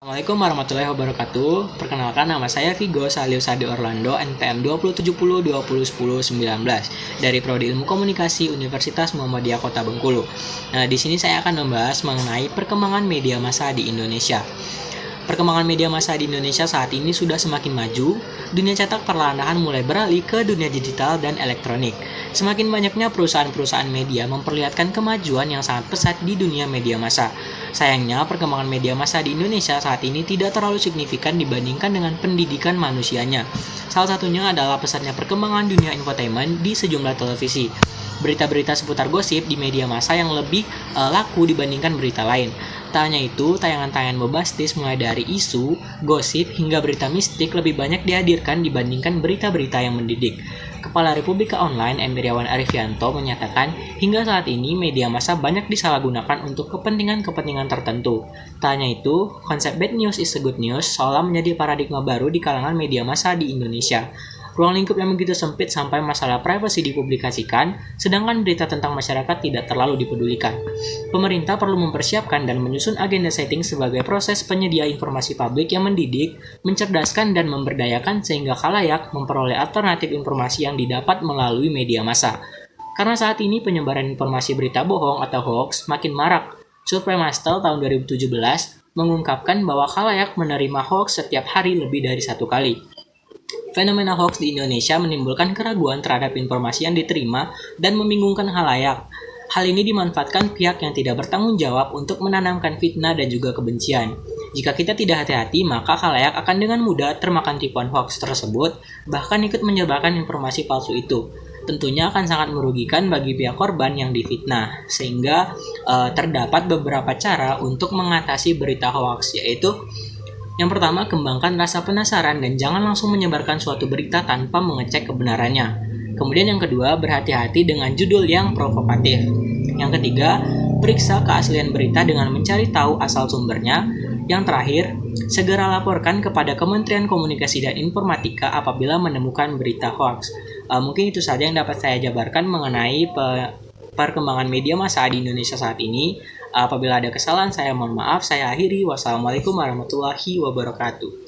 Assalamualaikum warahmatullahi wabarakatuh. Perkenalkan, nama saya Vigo Saliusade Orlando, NPM 2070201019 dari Prodi Ilmu Komunikasi Universitas Muhammadiyah Kota Bengkulu. Nah, di sini saya akan membahas mengenai perkembangan media massa di Indonesia. Perkembangan media massa di Indonesia saat ini sudah semakin maju. Dunia cetak perlahan-lahan mulai beralih ke dunia digital dan elektronik. Semakin banyaknya perusahaan-perusahaan media memperlihatkan kemajuan yang sangat pesat di dunia media massa. Sayangnya, perkembangan media massa di Indonesia saat ini tidak terlalu signifikan dibandingkan dengan pendidikan manusianya. Salah satunya adalah pesatnya perkembangan dunia infotainment di sejumlah televisi. Berita-berita seputar gosip di media massa yang lebih laku dibandingkan berita lain. Tak hanya itu, tayangan-tayangan bombastis mulai dari isu, gosip, hingga berita mistik lebih banyak dihadirkan dibandingkan berita-berita yang mendidik. Kepala Republika Online M. Iriawan Arifianto menyatakan, hingga saat ini media massa banyak disalahgunakan untuk kepentingan-kepentingan tertentu. Tak hanya itu, konsep bad news is a good news seolah menjadi paradigma baru di kalangan media massa di Indonesia. Ruang lingkup yang begitu sempit sampai masalah privasi dipublikasikan, sedangkan berita tentang masyarakat tidak terlalu dipedulikan. Pemerintah perlu mempersiapkan dan menyusun agenda setting sebagai proses penyedia informasi publik yang mendidik, mencerdaskan, dan memberdayakan sehingga khalayak memperoleh alternatif informasi yang didapat melalui media massa. Karena saat ini penyebaran informasi berita bohong atau hoax makin marak. Survei Mastel tahun 2017 mengungkapkan bahwa khalayak menerima hoax setiap hari lebih dari satu kali. Fenomena hoax di Indonesia menimbulkan keraguan terhadap informasi yang diterima dan membingungkan khalayak. Hal ini dimanfaatkan pihak yang tidak bertanggung jawab untuk menanamkan fitnah dan juga kebencian. Jika kita tidak hati-hati, maka khalayak akan dengan mudah termakan tipuan hoax tersebut, bahkan ikut menyebarkan informasi palsu itu. Tentunya akan sangat merugikan bagi pihak korban yang difitnah, sehingga terdapat beberapa cara untuk mengatasi berita hoax, yaitu yang pertama, kembangkan rasa penasaran dan jangan langsung menyebarkan suatu berita tanpa mengecek kebenarannya. Kemudian yang kedua, berhati-hati dengan judul yang provokatif. Yang ketiga, periksa keaslian berita dengan mencari tahu asal sumbernya. Yang terakhir, segera laporkan kepada Kementerian Komunikasi dan Informatika apabila menemukan berita hoax. Mungkin itu saja yang dapat saya jabarkan mengenai perkembangan media massa di Indonesia saat ini. Apabila ada kesalahan, saya mohon maaf. Saya akhiri. Wassalamualaikum warahmatullahi wabarakatuh.